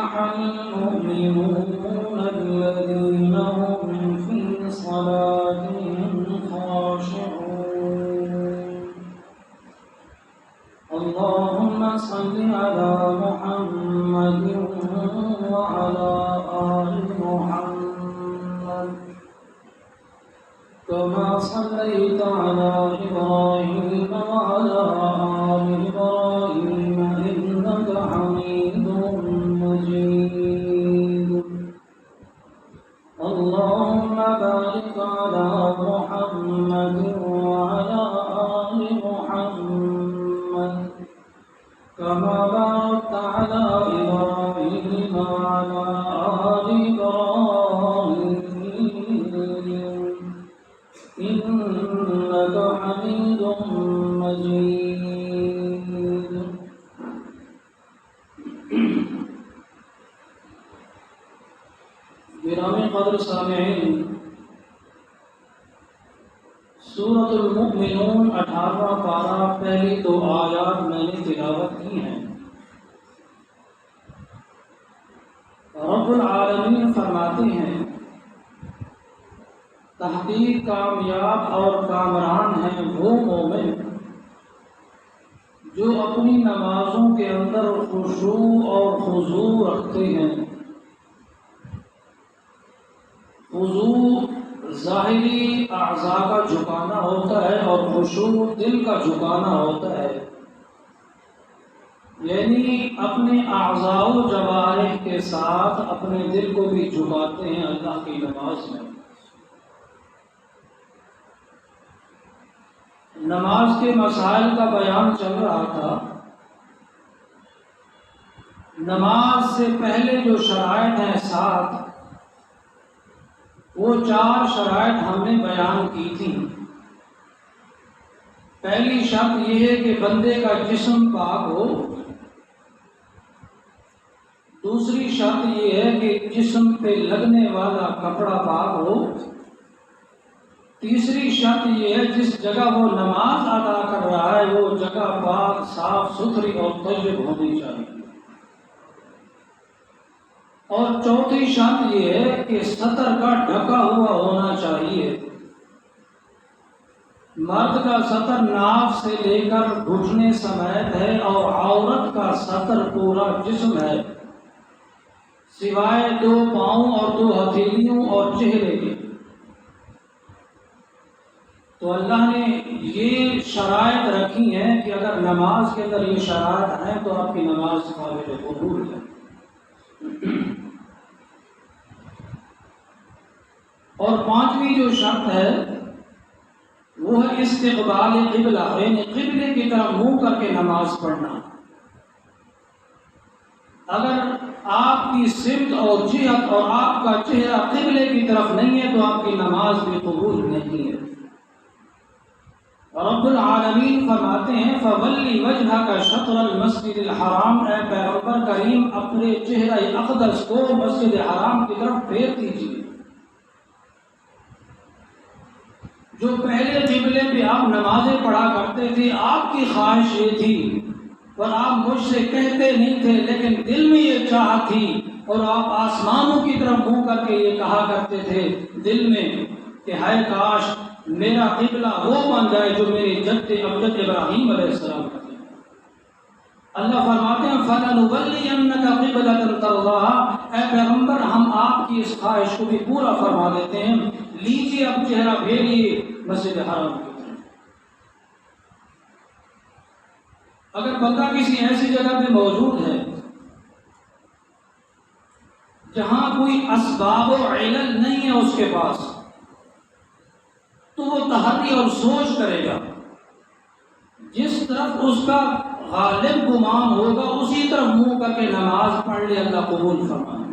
أفلح المؤمنون الذين هم في صلاتهم خاشعون اللهم صل على محمد وعلى آل محمد كما صليت على إبراهيم وعلى آل إبراهيم إنك حميد مجيد اللهم بارك على محمد وعلى آل محمد كما باركت على إبراهيم وعلى آل إبراهيم إنك حميد مجيد گرامی قدر سامعین، سورۃ المؤمنون 18واں پارہ پہلی 2 آیات میں نے تلاوت کی ہیں۔ رب العالمین فرماتے ہیں تحقیق کامیاب اور کامران ہیں وہ مومن جو اپنی نمازوں کے اندر خشوع اور خضوع رکھتے ہیں۔ خضوع ظاہری اعضاء کا جھکانا ہوتا ہے اور خشوع دل کا جھکانا ہوتا ہے، یعنی اپنے اعضاء و جوارح کے ساتھ اپنے دل کو بھی جھکاتے ہیں اللہ کی نماز میں۔ نماز کے مسائل کا بیان چل رہا تھا۔ نماز سے پہلے جو شرائط ہیں 7، وہ 4 شرائط ہم نے بیان کی تھی۔ پہلی شرط یہ ہے کہ بندے کا جسم پاک ہو، دوسری شرط یہ ہے کہ جسم پہ لگنے والا کپڑا پاک ہو، تیسری شرط یہ ہے جس جگہ وہ نماز ادا کر رہا ہے وہ جگہ پاک صاف ستھری اور طیب ہونی چاہیے، اور چوتھی شرط یہ ہے کہ سطر کا ڈھکا ہوا ہونا چاہیے۔ مرد کا سطر ناف سے لے کر گھٹنے سمیت ہے اور عورت کا سطر پورا جسم ہے سوائے 2 پاؤں اور 2 ہتھیلیوں اور چہرے کے۔ تو اللہ نے یہ شرائط رکھی ہیں کہ اگر نماز کے اندر یہ شرائط ہیں تو آپ کی نماز قابل قبول ہے۔ اور 5ویں جو شرط ہے وہ ہے استقبال قبلہ، یعنی قبلے کی طرف منہ کر کے نماز پڑھنا۔ اگر آپ کی سمت اور جہت اور آپ کا چہرہ قبلے کی طرف نہیں ہے تو آپ کی نماز بھی قبول نہیں ہے۔ رب العالمین فرماتے ہیں فَوَلِّ وَجْهَكَ شَطْرَ الْمَسْجِدِ الْحَرَامِ، اے پیغمبر کریم اپنے چہرہ اقدس کو مسجد حرام کی طرف پھیر دیجیے۔ جو پہلے قبلے پہ آپ نمازیں پڑھا کرتے تھے آپ کی خواہش یہ تھی اور آپ مجھ سے کہتے نہیں تھے لیکن دل میں یہ چاہت تھی، اور آپ آسمانوں کی طرف منہ کر کے یہ کہا کرتے تھے دل میں کہ ہائے کاش میرا قبلہ وہ بن جائے جو میرے جد امجد ابراہیم علیہ السلام کا تھا۔ اللہ فرماتے ہیں فَلَنُوَلِّيَنَّكَ قِبْلَةً تَرْضَاهَا، اے پیغمبر ہم آپ کی اس خواہش کو بھی پورا فرما دیتے ہیں، لیجیے اب چہرہ پھیریے مسجد حرام کی طرف۔ اگر بندہ کسی ایسی جگہ پہ موجود ہے جہاں کوئی اسباب و علل نہیں ہے اس کے پاس، تو وہ تحری اور سوچ کرے گا، جس طرف اس کا غالب گمان ہوگا اسی طرف منہ کر کے نماز پڑھ لے، اللہ قبول فرمائے۔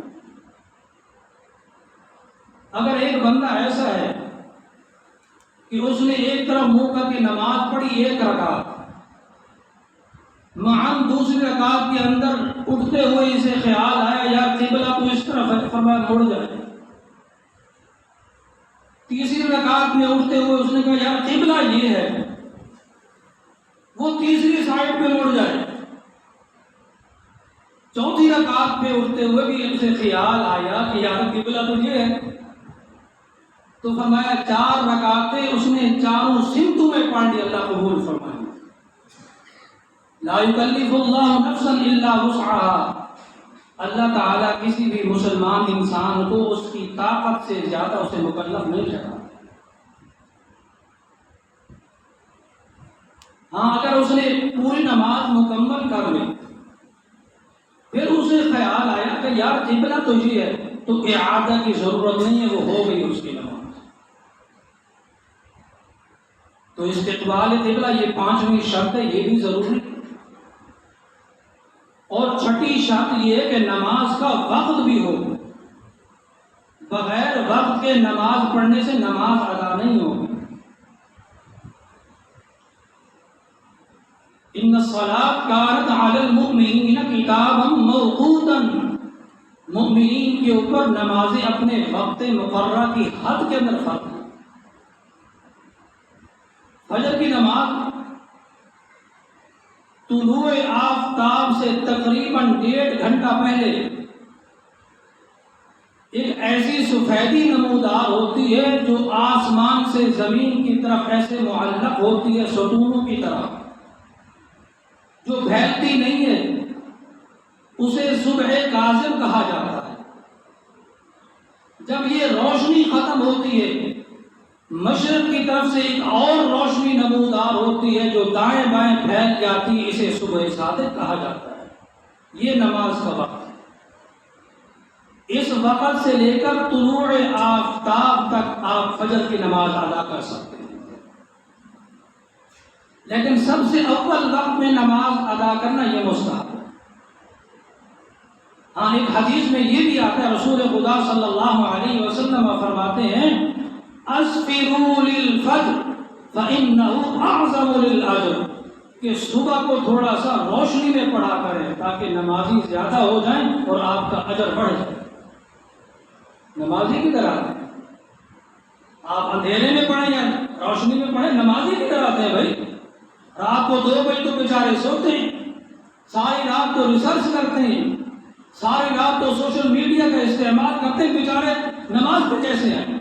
اگر ایک بندہ ایسا ہے کہ اس نے ایک طرف منہ کر کے نماز پڑھی 1 رکعت، معاً دوسری رکعت کے اندر اٹھتے ہوئے اسے خیال آیا یار قبلہ تو اس طرف ہے، فرمایا مڑ جائے۔ تیسری رکعت میں اٹھتے ہوئے اس نے کہا یار قبلہ یہ ہے، وہ تیسری سائڈ پہ مڑ جائے۔ چوتھی رکعت رات پہ اٹھتے ہوئے بھی ان سے خیال آیا کہ یار قبلہ تو یہ ہے، تو فرمایا 4 رکعتیں اس نے چاروں سمتوں میں پڑھ لی، اللہ قبول فرمائے۔ لا یکلف اللہ نفسا الا وسعها، اللہ تعالیٰ کسی بھی مسلمان انسان کو اس کی طاقت سے زیادہ اسے مکلف نہیں کرتا۔ ہاں اگر اس نے پوری نماز مکمل کر لی، پھر اسے خیال آیا کہ یار قبلہ تو یہ ہے، تو اعادہ کی ضرورت نہیں ہے، وہ ہو گئی اس کی نماز۔ تو استقبال قبلہ یہ 5ویں شرط ہے، یہ بھی ضروری ہے۔ اور 6ٹھی شرط یہ ہے کہ نماز کا وقت بھی ہو، بغیر وقت کے نماز پڑھنے سے نماز ادا نہیں ہوگی۔ ان الصلاۃ کانت علی المؤمنین کتابا موقوتا، مؤمنین کے اوپر نمازیں اپنے وقت مقررہ کی حد کے اندر فرض ہیں۔ فجر کی نماز طلوع آفتاب سے تقریباً 1.5 گھنٹہ پہلے ایک ایسی سفیدی نمودار ہوتی ہے جو آسمان سے زمین کی طرف ایسے معلق ہوتی ہے ستونوں کی طرح، جو پھیلتی نہیں ہے، اسے صبح کاظم کہا جاتا ہے۔ جب یہ روشنی ختم ہوتی ہے، مشرق کی طرف سے ایک اور روشنی نمودار ہوتی ہے جو دائیں بائیں پھیل جاتی ہے، اسے صبح صادق کہا جاتا ہے۔ یہ نماز کا وقت ہے۔ اس وقت سے لے کر طلوع آفتاب تک آپ فجر کی نماز ادا کر سکتے ہیں، لیکن سب سے اول وقت میں نماز ادا کرنا یہ مستحب ہے۔ ہاں ایک حدیث میں یہ بھی آتا ہے، رسول خدا صلی اللہ علیہ وسلم فرماتے ہیں اسفروا للفجر فإنه اعظم للأجر، کہ صبح کو تھوڑا سا روشنی میں پڑھا کریں تاکہ نمازی زیادہ ہو جائیں اور آپ کا اجر بڑھ جائے۔ نمازی کی طرح آپ اندھیرے میں پڑھیں یا روشنی میں پڑھیں، نمازی کی طرح ہیں بھائی۔ رات کو 2 بجے تو بیچارے سوتے ہیں، ساری رات تو ریسرچ کرتے ہیں، ساری رات تو سوشل میڈیا کا استعمال کرتے ہیں، بیچارے نماز پہ کیسے آئیں؟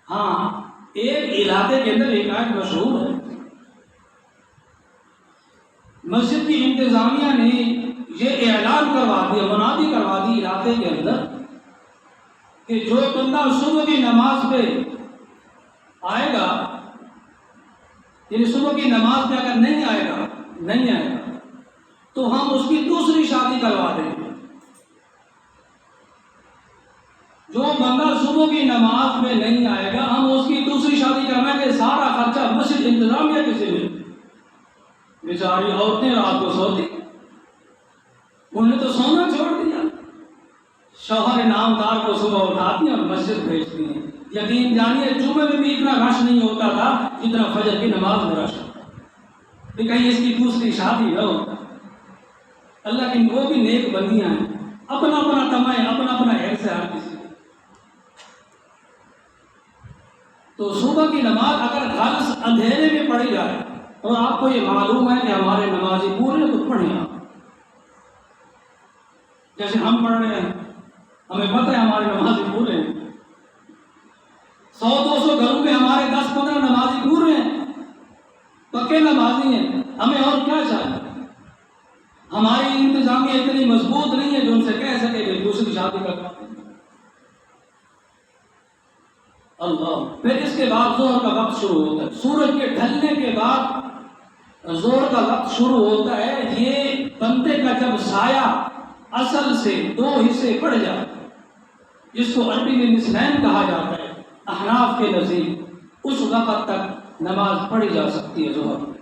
ہاں ایک علاقے کے اندر ایک آیت مشہور ہے، مسجد کی انتظامیہ نے یہ اعلان کروا دیا، منادی کروا دی علاقے کے اندر کہ جو بندہ صبح کی نماز پہ آئے گا، یعنی صبح کی نماز پہ اگر نہیں آئے گا تو ہم اس کی دوسری شادی کروا دیں گے۔ جو بندہ صبح کی نماز میں نہیں آئے گا ہم اس کی دوسری شادی کروائیں گے، سارا خرچہ مسجد انتظامیہ کے ذمہ۔ بیچاری عورتیں رات کو سوتی، انہوں نے تو سونا چھوڑ دیا، شوہر نامدار کو صبح اٹھاتی ہیں اور مسجد بھیجتی ہیں۔ یقین جانیے جمعے میں بھی اتنا رش نہیں ہوتا تھا جتنا فجر کی نماز میں رش ہوتا، کہ کہیں اس کی دوسری شادی نہ ہو۔ اللہ کی وہ بھی نیک بندیاں ہیں، اپنا اپنا طمع ہے، اپنا اپنا حرص ہے ہر کسی۔ تو صبح کی نماز اگر غلط اندھیرے میں پڑھی جائے اور آپ کو یہ معلوم ہے کہ ہمارے نمازی پورے تو پڑھیں آپ، جیسے ہم پڑھ رہے ہیں، ہمیں پتہ ہے ہمارے نمازی پورے ہیں، 100-200 گھروں میں ہمارے 10-15 نمازی پورے ہیں، پکے نمازی ہیں، ہمیں اور کیا چاہیے؟ ہماری انتظامیہ اتنی مضبوط نہیں ہے جو ان سے کہہ سکے کہ دوسری شادی کروا دیں۔ اللہ، پھر اس کے بعد ظہر کا وقت شروع ہوتا ہے، سورج کے ڈھلنے کے بعد ظہر کا وقت شروع ہوتا ہے۔ یہ بندے کا جب سایہ اصل سے 2 حصے پڑ جائے، جس کو عربی میں نصفین کہا جاتا ہے احناف کے نزدیک، اس وقت تک نماز پڑھی جا سکتی ہے ظہر۔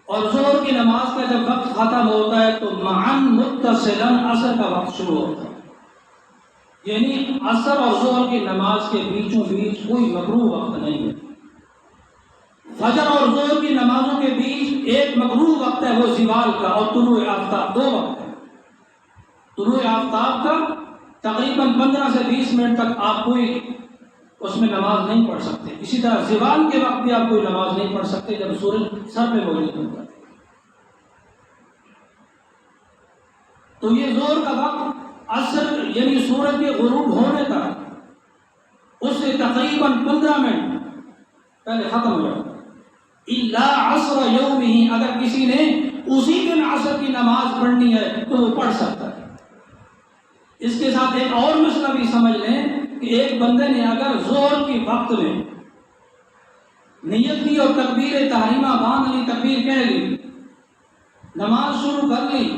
اور ظہر کی نماز کا جب وقت ختم ہوتا ہے تو معاً متصلاً عصر کا وقت شروع ہوتا ہے، یعنی عصر اور ظہر کی نماز کے بیچوں بیچ کوئی مکروہ وقت نہیں ہے۔ فجر اور ظہر کی نمازوں کے بیچ ایک مکروہ وقت ہے، وہ زوال کا اور طلوع آفتاب، 2 وقت ہے۔ طلوع آفتاب کا تقریباً 15 سے 20 منٹ تک آپ کوئی اس میں نماز نہیں پڑھ سکتے، اسی طرح زوال کے وقت بھی آپ کوئی نماز نہیں پڑھ سکتے جب سورج سر پہ موجود ہوتا ہے۔ تو یہ ظہر کا وقت عصر یعنی سورج کے غروب ہونے تک اس سے تقریباً 15 منٹ پہلے ختم ہو جائے. الا عصر یوم ہی، اگر کسی نے اسی دن عصر کی نماز پڑھنی ہے تو وہ پڑھ سکتا ہے. اس کے ساتھ ایک اور مسئلہ بھی سمجھ لیں کہ ایک بندے نے اگر ظہر کے وقت میں نیت کی اور تکبیر تحریمہ باندھ لی، تکبیر کہہ لی، نماز شروع کر لی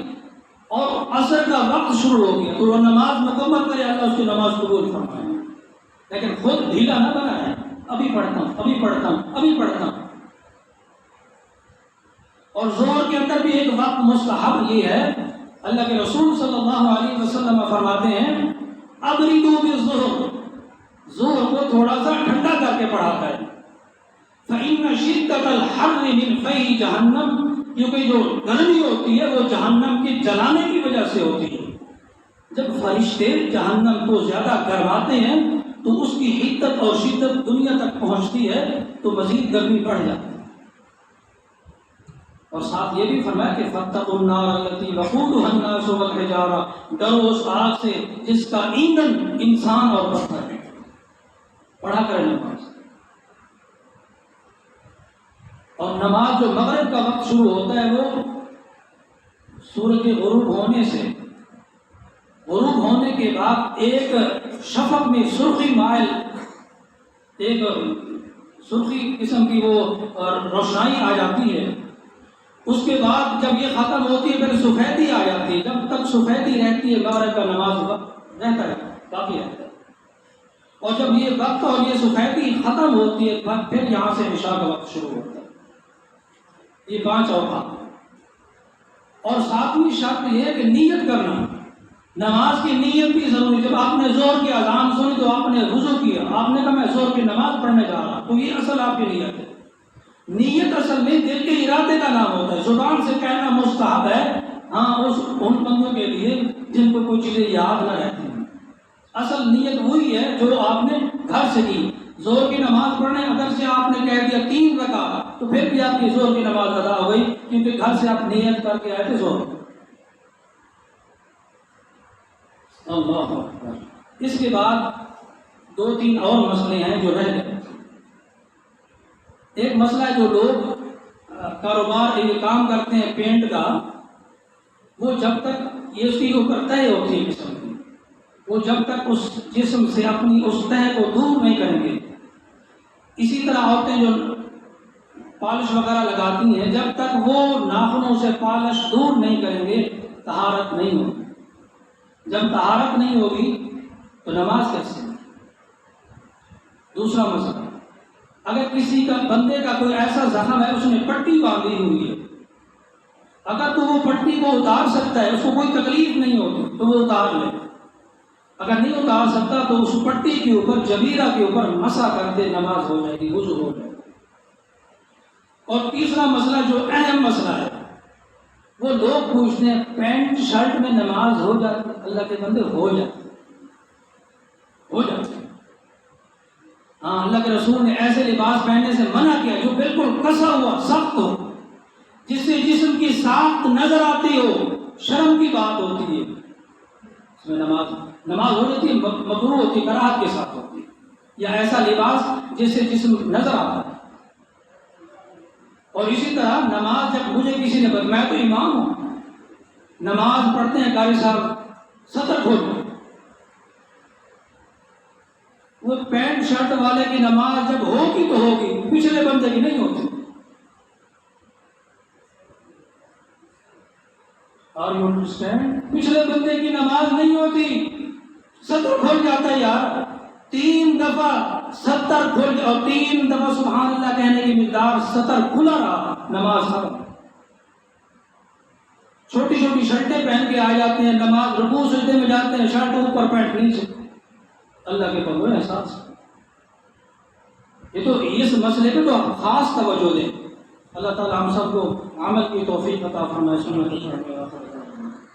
اور عصر کا وقت شروع ہو گیا، تو وہ نماز مکمل کرے، اللہ اس کی نماز قبول فرمائے. لیکن خود ڈھیلا نہ بنائے، ابھی پڑھتا ہوں ابھی پڑھتا ہوں ابھی پڑھتا ہوں. اور ظہر کے اندر بھی ایک وقت مستحب یہ ہے، اللہ کے رسول صلی اللہ علیہ وسلم فرماتے ہیں ابردو بالظہر، ظہر کو تھوڑا سا ٹھنڈا کر کے پڑھا کریں. فإن شدۃ الحر من فیح جہنم، کیونکہ جو گرمی ہوتی ہے وہ جہنم کے جلانے کی وجہ سے ہوتی ہے. جب فرشتے جہنم کو زیادہ گرماتے ہیں تو اس کی حدت اور شدت دنیا تک پہنچتی ہے تو مزید گرمی بڑھ جاتی ہے. اور ساتھ یہ بھی فرمایا کہ فاتقوا النار التي وقودها الناس والحجارة، ڈرو اس آگ سے جس کا ایندھن انسان اور پتھر ہے. پڑھا کریں نماز. اور نماز جو مغرب کا وقت شروع ہوتا ہے وہ سورج کے غروب ہونے سے، غروب ہونے کے بعد ایک شفق میں سرخی مائل، ایک سرخی قسم کی وہ روشنائی آ جاتی ہے. اس کے بعد جب یہ ختم ہوتی ہے پھر سفیدی آ جاتی ہے. جب تک سفیدی رہتی ہے مغرب کا نماز وقت رہتا ہے، کافی رہتا ہے. اور جب یہ وقت اور یہ سفیدی ختم ہوتی ہے پھر یہاں سے عشاء کا وقت شروع ہوتا ہے. یہ 5 اوقات. اور 7ویں شرط یہ ہے کہ نیت کرنا، نماز کی نیت بھی ضروری. جب آپ نے ظہر کی اذان سنی تو آپ نے وضو کیا، آپ نے کہا میں ظہر کی نماز پڑھنے جا رہا، تو یہ اصل آپ کی نیت ہے. نیت اصل میں دل کے ارادے کا نام ہوتا ہے. زبان سے کہنا مستحب ہے، ہاں ان بندوں کے لیے جن کو کوئی چیزیں یاد نہ رہتی ہیں. اصل نیت وہی ہے جو آپ نے گھر سے کی. ظہر کی نماز پڑھنے اگر سے آپ نے کہہ دیا 3 رکعت تو پھر بھی آپ کی ظہر کی نماز ادا ہو گئی، کیونکہ گھر سے آپ نیت کر کے آئے تھے ظہر. اللہ اکبر. اس کے بعد 2-3 اور مسئلے ہیں جو رہ گئے. ایک مسئلہ ہے جو لوگ کاروبار یہ کام کرتے ہیں پینٹ کا، وہ جب تک یہ اس کے اوپر تہ ہوتی ہے جسم کی، وہ جب تک اس جسم سے اپنی اس تہ کو دور نہیں کریں گے. اسی طرح عورتیں جو پالش وغیرہ لگاتی ہیں جب تک وہ ناخنوں سے پالش دور نہیں کریں گے طہارت نہیں ہوگی. جب طہارت نہیں ہوگی تو نماز کیسے؟ دوسرا مسئلہ، اگر کسی کا بندے کا کوئی ایسا زخم ہے اس نے پٹی باندھی ہوئی ہے، اگر تو وہ پٹی کو اتار سکتا ہے، اس کو کوئی تکلیف نہیں ہوتی تو وہ اتار لے. اگر نہیں اتار سکتا تو اس پٹی کے اوپر جبیرہ کے اوپر مسح کر دے، نماز ہو جائے گی، وضو ہو جائے گی. اور تیسرا مسئلہ جو اہم مسئلہ ہے، وہ لوگ پوچھتے ہیں پینٹ شرٹ میں نماز ہو جاتی؟ اللہ کے بندے ہو جاتی، ہو جاتی. ہاں، اللہ کے رسول نے ایسے لباس پہننے سے منع کیا جو بالکل کسا ہوا سخت ہو، جس سے جسم کی ساخت نظر آتی ہو. شرم کی بات ہوتی ہے، اس میں نماز ہو جاتی ہے، مکروہ ہوتی ہے، کراہت کے ساتھ ہوتی ہے. یا ایسا لباس جس سے جسم نظر آتا ہے. اور اسی طرح نماز جب مجھے کسی نے میں تو امام ہوں، نماز پڑھتے ہیں قاری صاحب سطر کھول دو، وہ پینٹ شرٹ والے کی نماز جب ہوگی تو ہوگی، پچھلے بندے کی نہیں ہوتی. اور یو انڈرسٹینڈ؟ پچھلے بندے کی نماز نہیں ہوتی. سطر کھل جاتا ہے یار، 3 دفعہ سطر کھل اور 3 دفعہ سبحان اللہ کہنے کی مقدار سطر کھلا رہا، نماز ختم. چھوٹی چھوٹی شرٹیں پہن کے آ جاتے ہیں، نماز رکوع سجدے میں جاتے ہیں، شرٹ اوپر پینٹ نیچے. اللہ کے بندوں احساس، یہ تو اس مسئلے پہ تو خاص توجہ دیں. اللہ تعالیٰ ہم سب کو عمل کی توفیق عطا فرمائے. سنت